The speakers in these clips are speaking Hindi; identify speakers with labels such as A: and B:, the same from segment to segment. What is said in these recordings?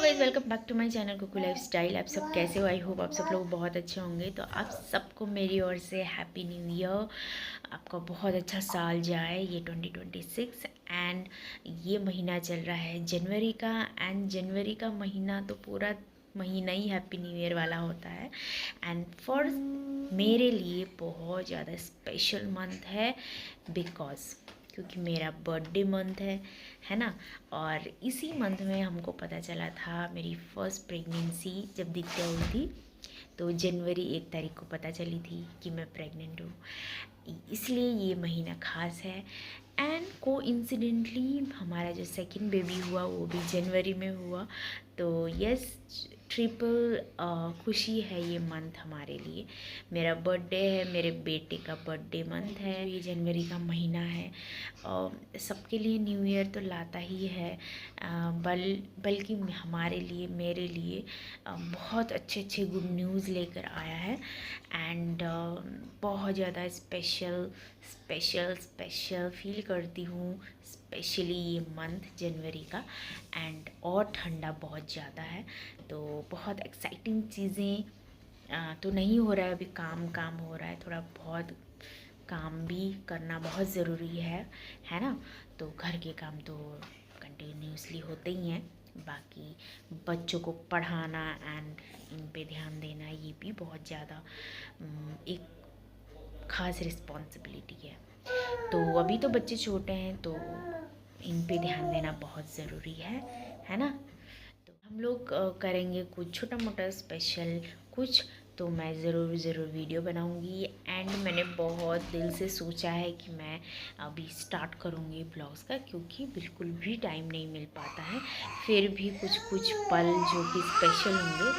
A: Guys, welcome back to my channel Kuku lifestyle. आप सब कैसे हो? आई होप आप सब लोग बहुत अच्छे होंगे। तो आप सबको मेरी ओर से हैप्पी न्यू ईयर। आपका बहुत अच्छा साल जाए ये 2026। एंड ये महीना चल रहा है जनवरी का। एंड जनवरी का महीना तो पूरा महीना ही हैप्पी न्यू ईयर वाला होता है। एंड फॉर मेरे लिए बहुत ज़्यादा स्पेशल मंथ है बिकॉज क्योंकि मेरा बर्थडे मंथ है ना। और इसी मंथ में हमको पता चला था, मेरी फर्स्ट प्रेगनेंसी जब दित्या हुई थी तो जनवरी 1 तारीख को पता चली थी कि मैं प्रेग्नेंट हूँ। इसलिए ये महीना ख़ास है। एंड को इंसिडेंटली हमारा जो सेकंड बेबी हुआ वो भी जनवरी में हुआ। तो यस, ट्रिपल खुशी है ये मंथ हमारे लिए। मेरा बर्थडे है, मेरे बेटे का बर्थडे मंथ है, ये जनवरी का महीना है। सबके लिए न्यू ईयर तो लाता ही है, बल्कि हमारे लिए, मेरे लिए बहुत अच्छे अच्छे गुड न्यूज़ लेकर आया है। एंड बहुत ज़्यादा स्पेशल स्पेशल स्पेशल फील करती हूँ, स्पेशली ये मंथ जनवरी का। एंड और ठंडा बहुत ज़्यादा है तो बहुत एक्साइटिंग चीज़ें तो नहीं हो रहा है अभी। काम काम हो रहा है, थोड़ा बहुत काम भी करना बहुत ज़रूरी है ना। तो घर के काम तो कंटिन्यूसली होते ही हैं, बाकी बच्चों को पढ़ाना एंड इन पे ध्यान देना ये भी बहुत ज़्यादा एक ख़ास रिस्पॉन्सिबिलिटी है। तो अभी तो बच्चे छोटे हैं तो इन पे ध्यान देना बहुत ज़रूरी है ना। तो हम लोग करेंगे कुछ छोटा मोटा स्पेशल कुछ, तो मैं ज़रूर वीडियो बनाऊंगी। एंड मैंने बहुत दिल से सोचा है कि मैं अभी स्टार्ट करूंगी ब्लॉग्स का, क्योंकि बिल्कुल भी टाइम नहीं मिल पाता है। फिर भी कुछ कुछ पल जो कि स्पेशल होंगे,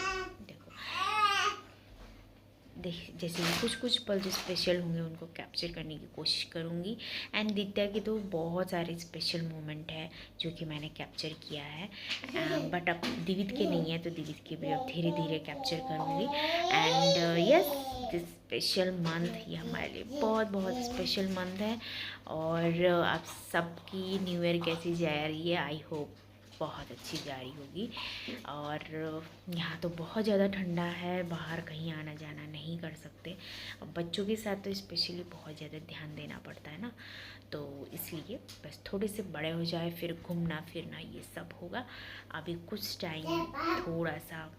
A: जैसे कुछ कुछ पल जो स्पेशल होंगे उनको कैप्चर करने की कोशिश करूँगी। एंड दित्या के तो बहुत सारे स्पेशल मोमेंट है जो कि मैंने कैप्चर किया है, बट अब दिवित के नहीं है तो दिवित के भी अब धीरे धीरे कैप्चर करूँगी। And yes, this special month ये हमारे लिए बहुत बहुत स्पेशल मंथ है। और आप सबकी न्यू ईयर कैसी जा रही है? आई होप बहुत अच्छी जा रही होगी। और यहाँ तो बहुत ज़्यादा ठंडा है, बाहर कहीं आना जाना नहीं कर सकते। अब बच्चों के साथ तो स्पेशली बहुत ज़्यादा ध्यान देना पड़ता है ना। तो इसलिए बस थोड़े से बड़े हो जाए फिर घूमना फिरना ये सब होगा। अभी कुछ टाइम थोड़ा सा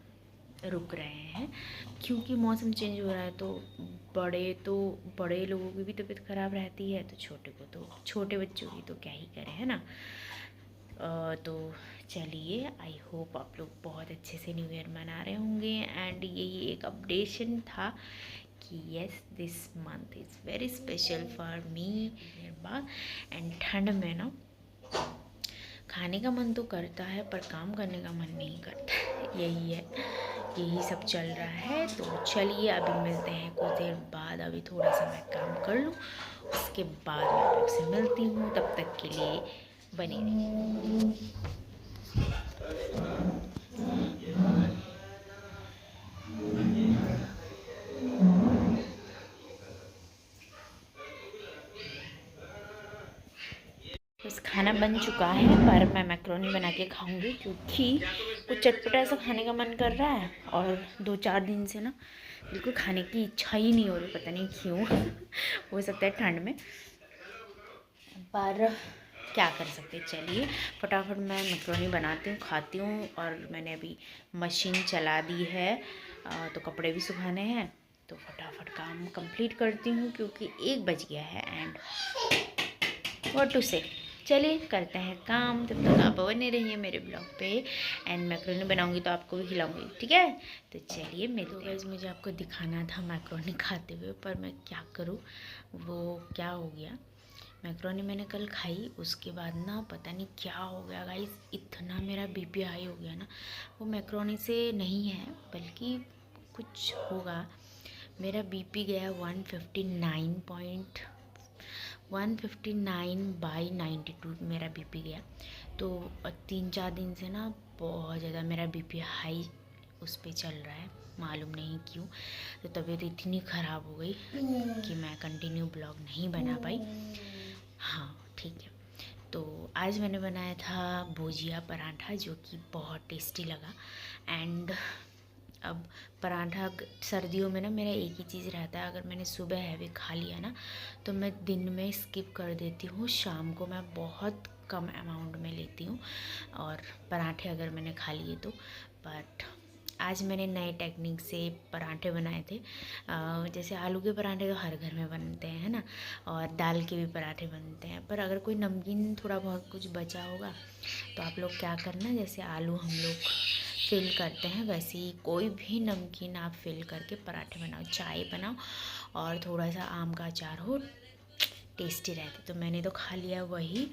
A: रुक रहे हैं क्योंकि मौसम चेंज हो रहा है। तो बड़े लोगों की भी तबीयत ख़राब रहती है, तो छोटे बच्चों की तो क्या ही करें, है ना। तो चलिए, आई होप आप लोग बहुत अच्छे से न्यू ईयर मना रहे होंगे। एंड यही एक अपडेशन था कि yes, this month is very special for me बाद। एंड ठंड में ना खाने का मन तो करता है पर काम करने का मन नहीं करता। यही है, यही सब चल रहा है। तो चलिए अभी मिलते हैं कुछ देर बाद। अभी थोड़ा सा मैं काम कर लूँ, उसके बाद मैं आप लोग से मिलती हूँ। तब तक के लिए बने रहिए। बस खाना बन चुका है पर मैं मैक्रोनी बना के खाऊंगी क्योंकि कुछ चटपटा सा खाने का मन कर रहा है। और 2-4 दिन से ना बिल्कुल खाने की इच्छा ही नहीं हो रही, पता नहीं क्यों। हो सकता है ठंड में, पर क्या कर सकते। चलिए फटाफट मैं मैक्रोनी बनाती हूँ, खाती हूँ। और मैंने अभी मशीन चला दी है तो कपड़े भी सुखाने हैं, तो फटाफट काम कंप्लीट करती हूँ क्योंकि 1 बज गया है। एंड व्हाट टू से, चलिए करते हैं काम। तब तक आप बने रहिए मेरे ब्लॉग पे। एंड मैक्रोनी बनाऊंगी तो आपको भी खिलाऊंगी, ठीक है। तो चलिए मिलते हैं। तो मुझे आपको दिखाना था मैक्रोनी खाते हुए, पर मैं क्या करूँ, वो क्या हो गया, मैक्रोनी मैंने कल खाई, उसके बाद ना पता नहीं क्या हो गया गाइस, इतना मेरा बीपी हाई हो गया ना। वो मैक्रोनी से नहीं है बल्कि कुछ होगा। मेरा बीपी गया 159/92 मेरा बीपी गया। तो 3-4 दिन से ना बहुत ज़्यादा मेरा बीपी हाई उस पर चल रहा है, मालूम नहीं क्यों। तो तबीयत इतनी ख़राब हो गई कि मैं कंटिन्यू ब्लॉग नहीं बना पाई। हाँ ठीक है, तो आज मैंने बनाया था भुजिया पराठा, जो कि बहुत टेस्टी लगा। एंड अब पराठा सर्दियों में ना मेरा एक ही चीज़ रहता है, अगर मैंने सुबह हैवी खा लिया ना तो मैं दिन में स्किप कर देती हूँ, शाम को मैं बहुत कम अमाउंट में लेती हूँ और पराठे अगर मैंने खा लिए तो। बट आज मैंने नए टेक्निक से पराठे बनाए थे। जैसे आलू के पराठे तो हर घर में बनते हैं, है ना, और दाल के भी पराठे बनते हैं। पर अगर कोई नमकीन थोड़ा बहुत कुछ बचा होगा तो आप लोग क्या करना, जैसे आलू हम लोग फिल करते हैं वैसे ही कोई भी नमकीन आप फिल करके पराठे बनाओ, चाय बनाओ और थोड़ा सा आम का अचार हो, टेस्टी रहते। तो मैंने तो खा लिया वही।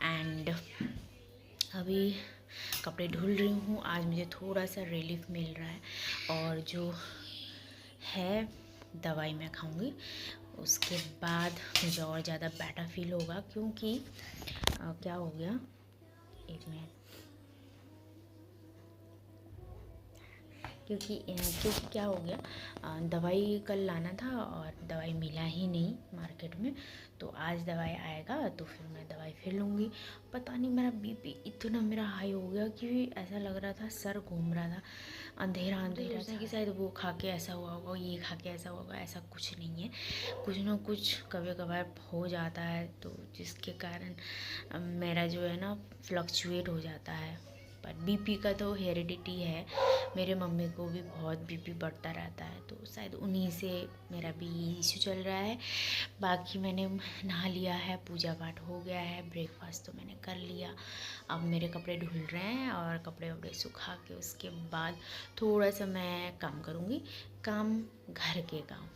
A: एंड अभी कपड़े धुल रही हूँ। आज मुझे थोड़ा सा रिलीफ मिल रहा है और जो है दवाई मैं खाऊंगी, उसके बाद मुझे और ज़्यादा बेटर फील होगा। क्योंकि क्या हो गया, एक मिनट, क्योंकि क्या हो गया, दवाई कल लाना था और दवाई मिला ही नहीं मार्केट में। तो आज दवाई आएगा तो फिर मैं दवाई फिर लूँगी। पता नहीं मेरा बीपी इतना मेरा हाई हो गया कि ऐसा लग रहा था सर घूम रहा था, अंधेरा अंधेरा था कि शायद वो खा के ऐसा हुआ होगा, ये खा के ऐसा होगा। ऐसा कुछ नहीं है, कुछ ना कुछ कभी कभार हो जाता है, तो जिसके कारण मेरा जो है ना फ्लक्चुएट हो जाता है। पर बीपी का तो हेरिडिटी है, मेरे मम्मी को भी बहुत बीपी बढ़ता रहता है, तो शायद उन्हीं से मेरा भी इशू चल रहा है। बाकी मैंने नहा लिया है, पूजा पाठ हो गया है, ब्रेकफास्ट तो मैंने कर लिया। अब मेरे कपड़े धुल रहे हैं और कपड़े वपड़े सुखा के उसके बाद थोड़ा सा मैं काम करूँगी, काम घर के काम,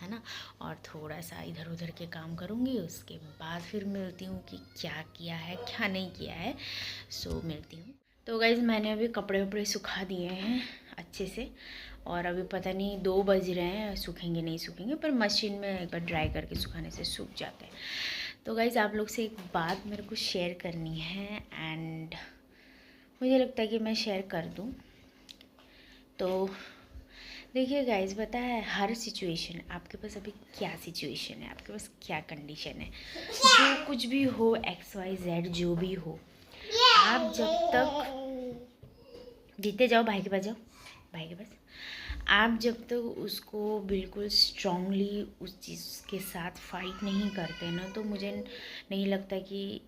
A: है ना, और थोड़ा सा इधर उधर के काम करूँगी। उसके बाद फिर मिलती हूँ कि क्या किया है क्या नहीं किया है। सो मिलती हूँ। तो गाइज़ मैंने अभी कपड़े वपड़े सुखा दिए हैं अच्छे से, और अभी पता नहीं 2 बज रहे हैं, सूखेंगे नहीं सूखेंगे, पर मशीन में एक बार ड्राई करके सुखाने से सूख जाते हैं। तो गाइज़ आप लोग से एक बात मेरे को शेयर करनी है एंड मुझे लगता है कि मैं शेयर कर दूँ। तो देखिए गाइज़, पता है हर सिचुएशन, आपके पास अभी क्या सिचुएशन है, आपके पास क्या कंडीशन है, जो कुछ भी हो, XYZ जो भी हो, आप जब तक जीते जाओ, भाई के पास जाओ, भाई के पास, आप जब तक उसको बिल्कुल स्ट्रांगली उस चीज़ के साथ फाइट नहीं करते ना, तो मुझे नहीं लगता कि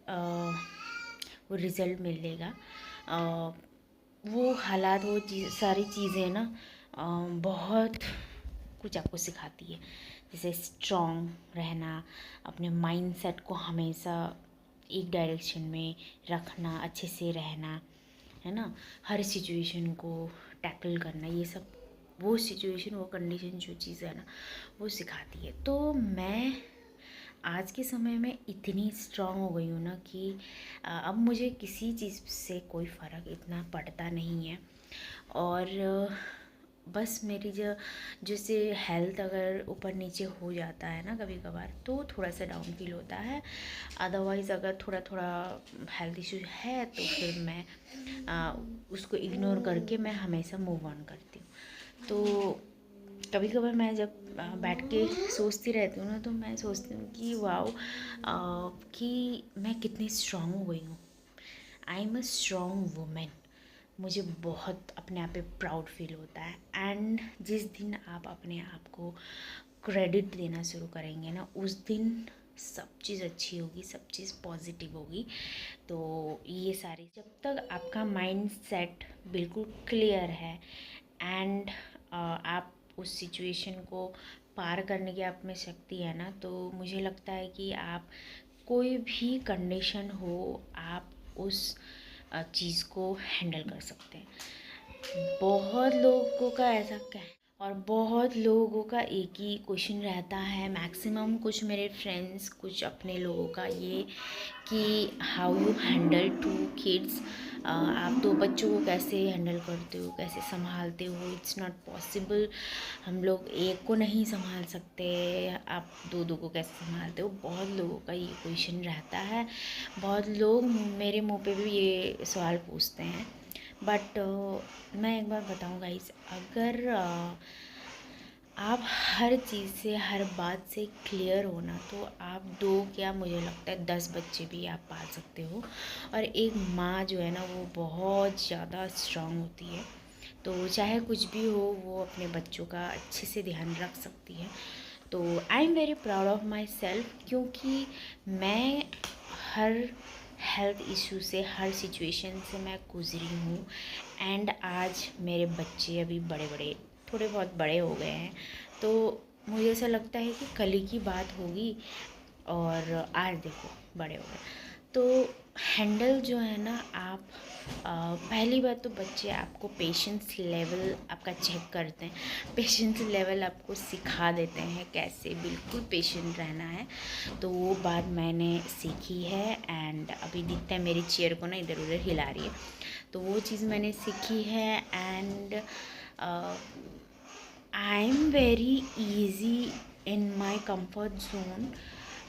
A: वो रिज़ल्ट मिलेगा। वो हालात, वो सारी चीज़ें ना बहुत कुछ आपको सिखाती है। जैसे स्ट्रांग रहना, अपने माइंडसेट को हमेशा एक डायरेक्शन में रखना, अच्छे से रहना, है ना, हर सिचुएशन को टैकल करना, ये सब वो सिचुएशन, वो कंडीशन, जो चीज़ है ना वो सिखाती है। तो मैं आज के समय में इतनी स्ट्रांग हो गई हूँ ना कि अब मुझे किसी चीज़ से कोई फ़र्क इतना पड़ता नहीं है। और बस मेरी जैसे हेल्थ अगर ऊपर नीचे हो जाता है ना कभी कभार, तो थोड़ा सा डाउन फील होता है। अदरवाइज़ अगर थोड़ा थोड़ा हेल्थ इशू है तो फिर मैं उसको इग्नोर करके मैं हमेशा मूव ऑन करती हूँ। तो कभी कभार मैं जब बैठ के सोचती रहती हूँ ना, तो मैं सोचती हूँ कि वाओ, कि मैं कितनी स्ट्रांग हो गई हूँ। I am a strong women. मुझे बहुत अपने आप पे प्राउड फील होता है। एंड जिस दिन आप अपने आप को क्रेडिट देना शुरू करेंगे ना, उस दिन सब चीज़ अच्छी होगी, सब चीज़ पॉजिटिव होगी। तो ये सारी, जब तक आपका माइंड सेट बिल्कुल क्लियर है एंड आप उस सिचुएशन को पार करने की आप में शक्ति है ना, तो मुझे लगता है कि आप कोई भी कंडीशन हो, आप उस चीज़ को हैंडल कर सकते हैं। बहुत लोगों का ऐसा क्या है, और बहुत लोगों का एक ही क्वेश्चन रहता है, मैक्सिमम कुछ मेरे फ्रेंड्स, कुछ अपने लोगों का ये, कि हाउ यू हैंडल 2 किड्स, आप 2 बच्चों को कैसे हैंडल करते हो, कैसे संभालते हो। इट्स नॉट पॉसिबल, हम लोग एक को नहीं संभाल सकते, आप 2 को कैसे संभालते हो। बहुत लोगों का ये क्वेश्चन रहता है, बहुत लोग मेरे मुंह पे भी ये सवाल पूछते हैं। बट मैं एक बार बताऊँ गाइस, अगर आप हर चीज़ से, हर बात से क्लियर हो ना, तो आप 2 क्या मुझे लगता है 10 बच्चे भी आप पाल सकते हो। और एक माँ जो है ना वो बहुत ज़्यादा स्ट्रांग होती है, तो चाहे कुछ भी हो वो अपने बच्चों का अच्छे से ध्यान रख सकती है। तो I am very proud of my self, क्योंकि मैं हर हेल्थ इशू से, हर सिचुएशन से मैं गुजरी हूँ। एंड आज मेरे बच्चे अभी बड़े बड़े, थोड़े बहुत बड़े हो गए हैं, तो मुझे ऐसा लगता है कि कल ही की बात होगी और आज देखो बड़े हो गए। तो हैंडल जो है ना आप पहली बात तो बच्चे आपको पेशेंस लेवल आपका चेक करते हैं, पेशेंस लेवल आपको सिखा देते हैं कैसे बिल्कुल पेशेंट रहना है। तो वो बात मैंने सीखी है। एंड अभी दिखता है मेरी चेयर को ना इधर उधर हिला रही है, तो वो चीज़ मैंने सीखी है। And I am very easy in my comfort zone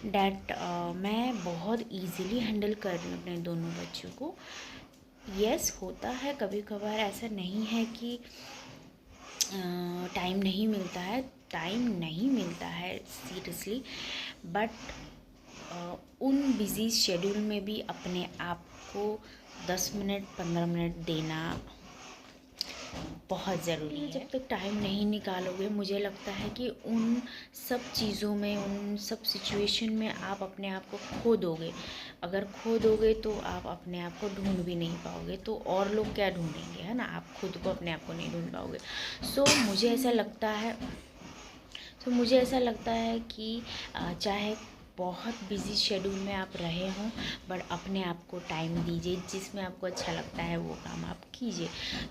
A: that मैं बहुत ईज़िली हैंडल कर रही हूँ अपने दोनों बच्चों को। यस होता है कभी कभार, ऐसा नहीं है कि टाइम नहीं मिलता है, टाइम नहीं मिलता है सीरियसली, बट उन बिज़ी शेड्यूल में भी अपने आप को 10 मिनट 15 मिनट देना बहुत ज़रूरी है। जब तक टाइम नहीं निकालोगे, मुझे लगता है कि उन सब चीज़ों में, उन सब सिचुएशन में आप अपने आप को खो दोगे। अगर खो दोगे तो आप अपने आप को ढूंढ भी नहीं पाओगे, तो और लोग क्या ढूंढेंगे, है ना। आप खुद को, अपने आप को नहीं ढूंढ पाओगे। मुझे ऐसा लगता है कि चाहे बहुत बिज़ी शेड्यूल में आप रहे हों, बट अपने आप को टाइम दीजिए, जिसमें आपको अच्छा लगता है वो काम आप कीजिए।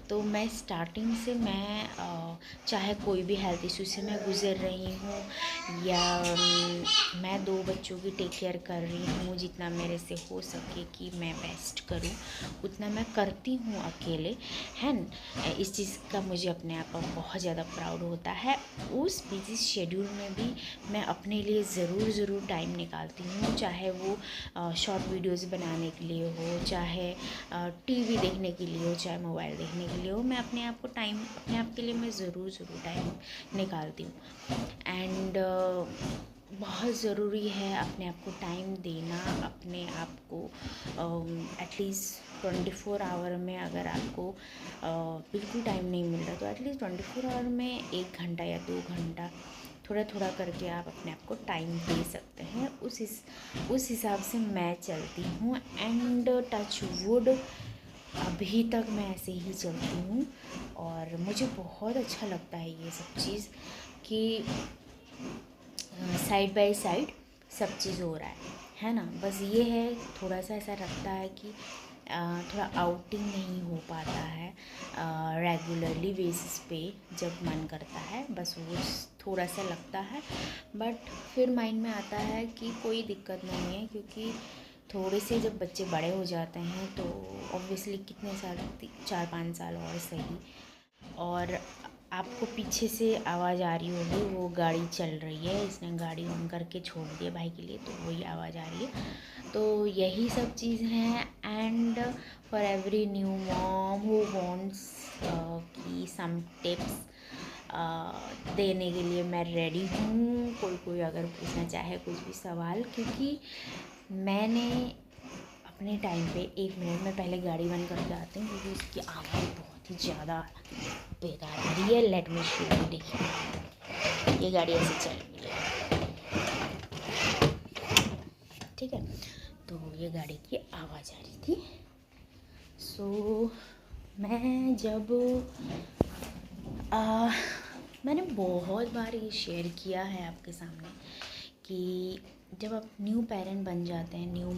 A: तो मैं स्टार्टिंग से चाहे कोई भी हेल्थ इशू से मैं गुज़र रही हूँ, या मैं 2 बच्चों की टेक केयर कर रही हूँ, जितना मेरे से हो सके कि मैं बेस्ट करूँ उतना मैं करती हूँ अकेले, है न। इस चीज़ का मुझे अपने आप पर बहुत ज़्यादा प्राउड होता है। उस बिज़ी शेड्यूल में भी मैं अपने लिए ज़रूर टाइम निकालती हूँ, चाहे वो शॉर्ट वीडियोस बनाने के लिए हो, चाहे टीवी देखने के लिए हो, चाहे मोबाइल देखने के लिए हो। मैं अपने आप के लिए मैं ज़रूर टाइम निकालती हूँ। एंड बहुत ज़रूरी है अपने आप को टाइम देना, अपने आप को एटलीस्ट 24 आवर में अगर आपको बिल्कुल टाइम नहीं मिल रहा, तो एटलीस्ट 24 आवर में 1 घंटा या 2 घंटा थोड़ा थोड़ा करके आप अपने आप को टाइम दे सकते हैं। उस हिसाब से मैं चलती हूँ। एंड टच वुड अभी तक मैं ऐसे ही चलती हूँ, और मुझे बहुत अच्छा लगता है ये सब चीज़ कि साइड बाय साइड सब चीज़ हो रहा है ना। बस ये है, थोड़ा सा ऐसा लगता है कि थोड़ा आउटिंग नहीं हो पाता है रेगुलरली बेसिस पे जब मन करता है, बस वो थोड़ा सा लगता है। बट फिर माइंड में आता है कि कोई दिक्कत नहीं है, क्योंकि थोड़े से जब बच्चे बड़े हो जाते हैं तो ऑब्वियसली कितने साल, 4-5 साल और सही। और आपको पीछे से आवाज़ आ रही होगी, वो गाड़ी चल रही है, इसने गाड़ी ऑन करके छोड़ दिया भाई के लिए, तो वही आवाज़ आ रही है। तो यही सब चीज़ हैं। And for every new mom who wants की सम टिप्स देने के लिए मैं रेडी हूँ। कोई अगर पूछना चाहे कुछ भी सवाल, क्योंकि मैंने अपने टाइम पे 1 मिनट में पहले गाड़ी बंद करके आती हूँ, क्योंकि उसकी आवाज़ बहुत ही ज़्यादा बेकार आ रही है। लेट मी शो यू, देखिए ये गाड़ी ऐसे चल रही है, ठीक है। तो ये गाड़ी की आवाज़ आ रही थी। सो मैं जब मैंने बहुत बार ये शेयर किया है आपके सामने कि जब आप न्यू पेरेंट बन जाते हैं, न्यू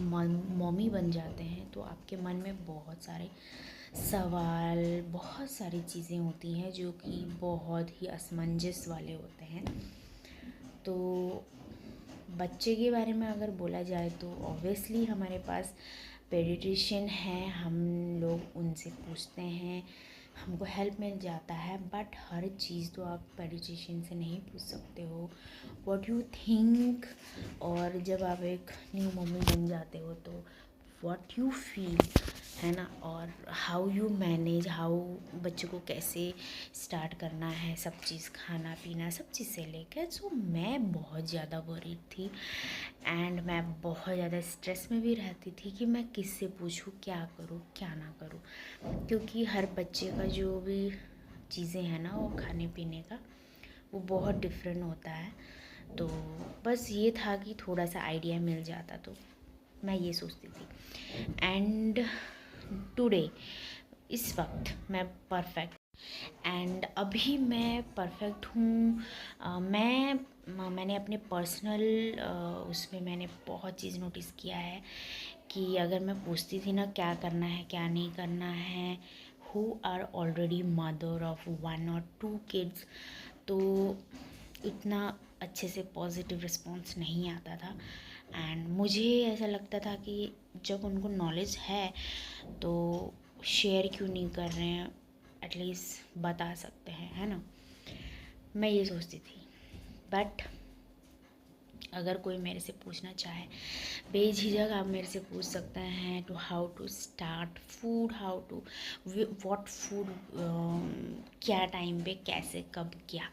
A: मॉमी बन जाते हैं, तो आपके मन में बहुत सारे सवाल, बहुत सारी चीज़ें होती हैं जो कि बहुत ही असमंजस वाले होते हैं। तो बच्चे के बारे में अगर बोला जाए तो ऑब्वियसली हमारे पास पेडिट्रिशियन है, हम लोग उनसे पूछते हैं, हमको हेल्प मिल जाता है। बट हर चीज़ तो आप पेडिट्रिशियन से नहीं पूछ सकते हो, व्हाट यू थिंक। और जब आप एक न्यू मम्मी बन जाते हो तो व्हाट यू फील, है ना। और हाउ यू मैनेज, हाउ बच्चों को कैसे स्टार्ट करना है, सब चीज़ खाना पीना सब चीज़ से लेकर। सो मैं बहुत ज़्यादा वरीड थी एंड मैं बहुत ज़्यादा स्ट्रेस में भी रहती थी कि मैं किससे पूछूँ, क्या करूँ क्या ना करूँ, क्योंकि हर बच्चे का जो भी चीज़ें हैं ना वो खाने पीने का वो बहुत डिफरेंट होता है। तो बस ये था कि थोड़ा सा आइडिया मिल जाता तो मैं ये सोचती थी। एंड टुडे, इस वक्त मैं परफेक्ट, एंड अभी मैं परफेक्ट हूँ। मैंने अपने पर्सनल उसमें मैंने बहुत चीज़ नोटिस किया है कि अगर मैं पूछती थी ना क्या करना है क्या नहीं करना है, who are already mother of 1 or 2 kids, तो इतना अच्छे से पॉजिटिव रिस्पॉन्स नहीं आता था। एंड मुझे ऐसा लगता था कि जब उनको नॉलेज है तो शेयर क्यों नहीं कर रहे हैं, एटलीस्ट बता सकते हैं, है ना। मैं ये सोचती थी। बट अगर कोई मेरे से पूछना चाहे, बेझिझक आप मेरे से पूछ सकते हैं to how to start food, how to what food, क्या टाइम पे कैसे कब क्या,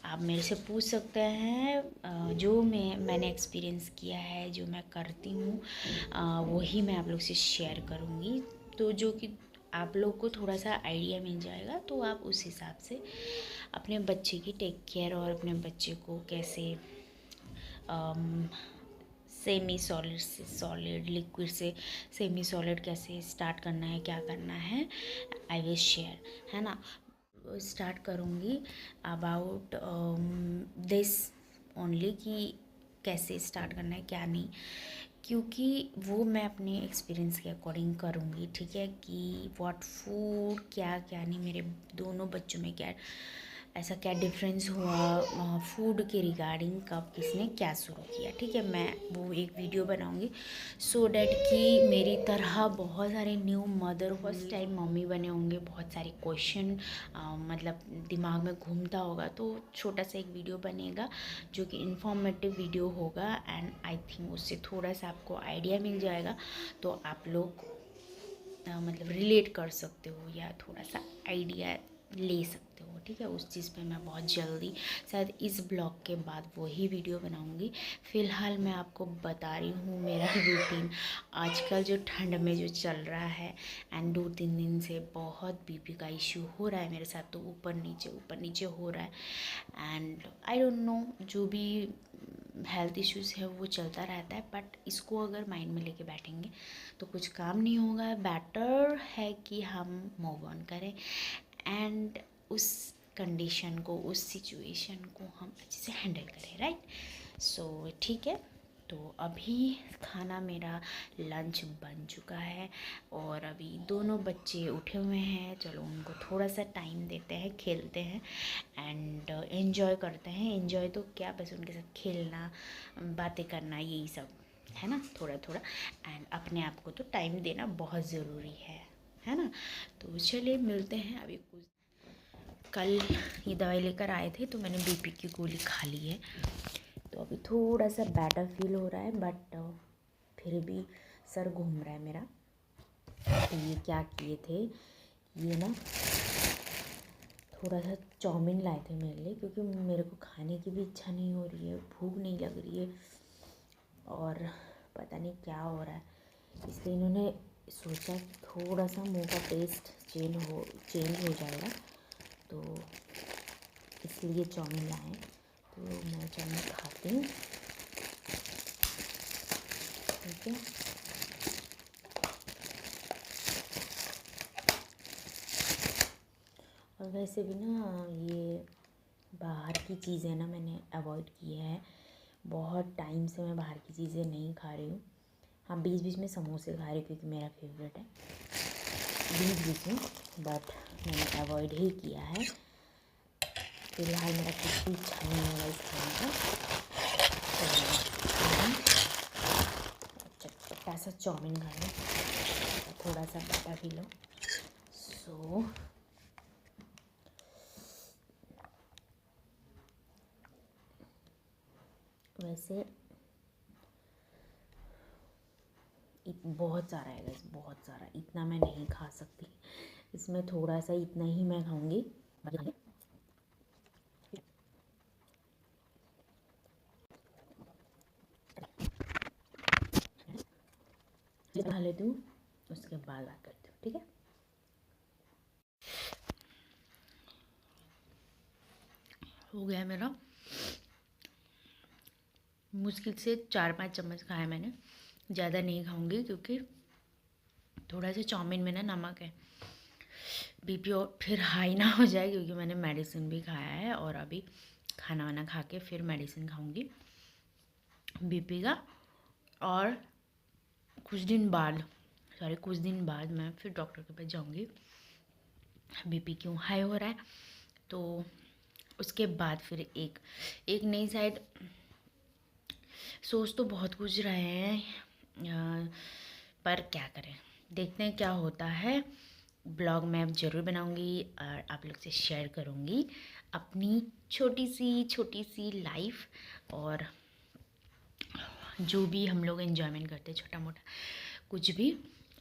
A: आप मेरे से पूछ सकते हैं। जो मैंने एक्सपीरियंस किया है, जो मैं करती हूँ, वही मैं आप लोग से शेयर करूँगी। तो जो कि आप लोग को थोड़ा सा आइडिया मिल जाएगा, तो आप उस हिसाब से अपने बच्चे की टेक केयर और अपने बच्चे को कैसे सेमी सॉलिड से सॉलिड, लिक्विड से सेमी सॉलिड कैसे स्टार्ट करना है, क्या करना है, आई विल शेयर, है ना। स्टार्ट करूँगी अबाउट दिस ओनली कि कैसे स्टार्ट करना है क्या नहीं, क्योंकि वो मैं अपने एक्सपीरियंस के अकॉर्डिंग करूँगी, ठीक है, कि व्हाट फूड क्या क्या नहीं, मेरे दोनों बच्चों में क्या ऐसा क्या डिफरेंस हुआ फूड के रिगार्डिंग, कब किसने क्या शुरू किया, ठीक है। मैं वो एक वीडियो बनाऊंगी सो डैट कि मेरी तरह बहुत सारे new mother first time mummy बने होंगे, बहुत सारे क्वेश्चन मतलब दिमाग में घूमता होगा, तो छोटा सा एक वीडियो बनेगा जो कि इन्फॉर्मेटिव वीडियो होगा। एंड आई थिंक उससे थोड़ा सा आपको आइडिया मिल जाएगा, तो आप लोग मतलब रिलेट कर सकते हो या थोड़ा सा आइडिया ले सकते हो, ठीक है। उस चीज़ पे मैं बहुत जल्दी शायद इस ब्लॉग के बाद वही वीडियो बनाऊंगी। फ़िलहाल मैं आपको बता रही हूँ मेरा रूटीन आजकल जो ठंड में जो चल रहा है। एंड 2-3 दिन से बहुत बीपी का इशू हो रहा है मेरे साथ, तो ऊपर नीचे हो रहा है। एंड आई डोंट नो, जो भी हेल्थ इश्यूज़ है वो चलता रहता है, बट इसको अगर माइंड में लेके बैठेंगे तो कुछ काम नहीं होगा। बेटर है कि हम मूव ऑन करें एंड उस कंडीशन को, उस सिचुएशन को हम अच्छे से हैंडल करें, राइट। सो ठीक है, तो अभी खाना मेरा लंच बन चुका है और अभी दोनों बच्चे उठे हुए हैं। चलो उनको थोड़ा सा टाइम देते हैं, खेलते हैं एंड एंजॉय करते हैं। एंजॉय तो क्या, बस उनके साथ खेलना, बातें करना, यही सब है ना, थोड़ा थोड़ा। एंड अपने आप को तो टाइम देना बहुत ज़रूरी है ना। तो चलिए मिलते हैं अभी कुछ। कल ये दवाई लेकर आए थे तो मैंने बीपी की गोली खा ली है, तो अभी थोड़ा सा बेटर फील हो रहा है, बट फिर भी सर घूम रहा है मेरा। तो ये क्या किए थे, ये ना थोड़ा सा चाउमीन लाए थे मेरे लिए, क्योंकि मेरे को खाने की भी इच्छा नहीं हो रही है, भूख नहीं लग रही है और पता नहीं क्या हो रहा है, इसलिए इन्होंने सोचा थोड़ा सा मुंह का टेस्ट चेंज हो जाएगा, तो इसलिए चाउमीन लाए। तो मैं चाउमीन खाती हूँ, ठीक है। और वैसे भी ना ये बाहर की चीज़ें ना मैंने अवॉइड की है, बहुत टाइम से मैं बाहर की चीज़ें नहीं खा रही हूँ। हाँ, बीच बीच में समोसे खा रही हूँ क्योंकि मेरा फेवरेट है, बीच बीच में, बट मैंने अवॉइड ही किया है। फिलहाल मेरा कुछ भी इच्छा नहीं होगा इस खाने का, तो चटपटा सा चाउमीन खा लो, थोड़ा सा बेटा पी लो। सो वैसे बहुत सारा है गाइस, बहुत सारा, इतना मैं नहीं खा सकती। इसमें थोड़ा सा इतना ही मैं खाऊंगी। खा लेती हूँ, उसके बाद बात करती हूँ, ठीक है। हो गया मेरा, मुश्किल से 4-5 चम्मच खाया मैंने, ज़्यादा नहीं खाऊंगी क्योंकि थोड़ा सा चाउमीन में ना नमक है, बीपी और फिर हाई ना हो जाए, क्योंकि मैंने मेडिसिन भी खाया है और अभी खाना वाना खा के फिर मेडिसिन खाऊंगी बीपी का। और कुछ दिन बाद मैं फिर डॉक्टर के पास जाऊंगी, बीपी क्यों हाई हो रहा है। तो उसके बाद फिर एक नई साइड सोच तो बहुत कुछ रहे हैं, पर क्या करें, देखते हैं क्या होता है। ब्लॉग मैं अब ज़रूर बनाऊंगी और आप लोग से शेयर करूंगी अपनी छोटी सी लाइफ, और जो भी हम लोग एंजॉयमेंट करते हैं छोटा मोटा कुछ भी।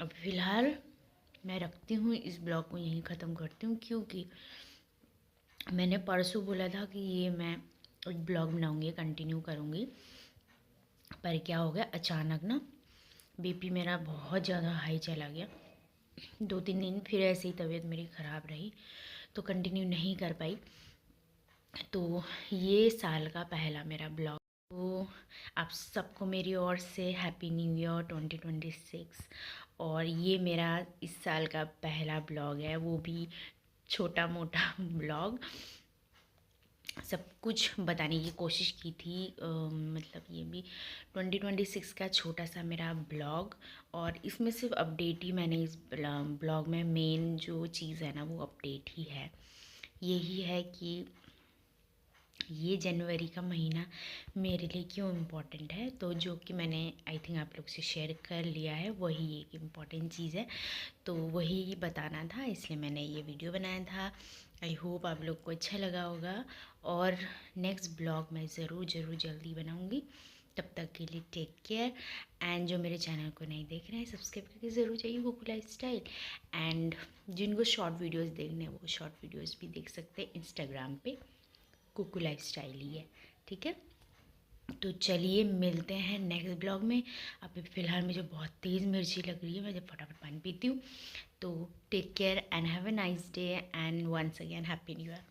A: अब फ़िलहाल मैं रखती हूँ, इस ब्लॉग को यहीं ख़त्म करती हूँ, क्योंकि मैंने परसों बोला था कि ये मैं एक ब्लॉग बनाऊंगी, कंटिन्यू करूँगी, पर क्या हो गया अचानक ना, बीपी मेरा बहुत ज़्यादा हाई चला गया। 2-3 दिन फिर ऐसे ही तबीयत मेरी ख़राब रही, तो कंटिन्यू नहीं कर पाई। तो ये साल का पहला मेरा ब्लॉग, तो आप सबको मेरी ओर से हैप्पी न्यू ईयर 2026। और ये मेरा इस साल का पहला ब्लॉग है, वो भी छोटा मोटा ब्लॉग। सब कुछ बताने की कोशिश की थी, मतलब ये भी 2026 का छोटा सा मेरा ब्लॉग, और इसमें सिर्फ अपडेट ही, मैंने इस ब्लॉग में मेन जो चीज़ है ना वो अपडेट ही है, यही है कि ये जनवरी का महीना मेरे लिए क्यों इम्पोर्टेंट है। तो जो कि मैंने आई थिंक आप लोग से शेयर कर लिया है, वही एक इम्पॉर्टेंट चीज़ है, तो वही बताना था, इसलिए मैंने ये वीडियो बनाया था। आई होप आप लोग को अच्छा लगा होगा, और नेक्स्ट ब्लॉग मैं ज़रूर जल्दी बनाऊँगी। तब तक के लिए टेक केयर, एंड जो मेरे चैनल को नहीं देख रहे हैं सब्सक्राइब करके ज़रूर चाहिए कुकू लाइफस्टाइल। एंड जिनको शॉर्ट वीडियोस देखने हैं वो शॉर्ट वीडियोस भी देख सकते हैं इंस्टाग्राम पे, कुकू लाइफस्टाइल ही है, ठीक है। तो चलिए मिलते हैं नेक्स्ट ब्लॉग में। अभी फ़िलहाल मुझे बहुत तेज़ मिर्ची लग रही है, मैं जब फटाफट पानी पीती हूँ। तो take care and have a nice day, and once again happy new year.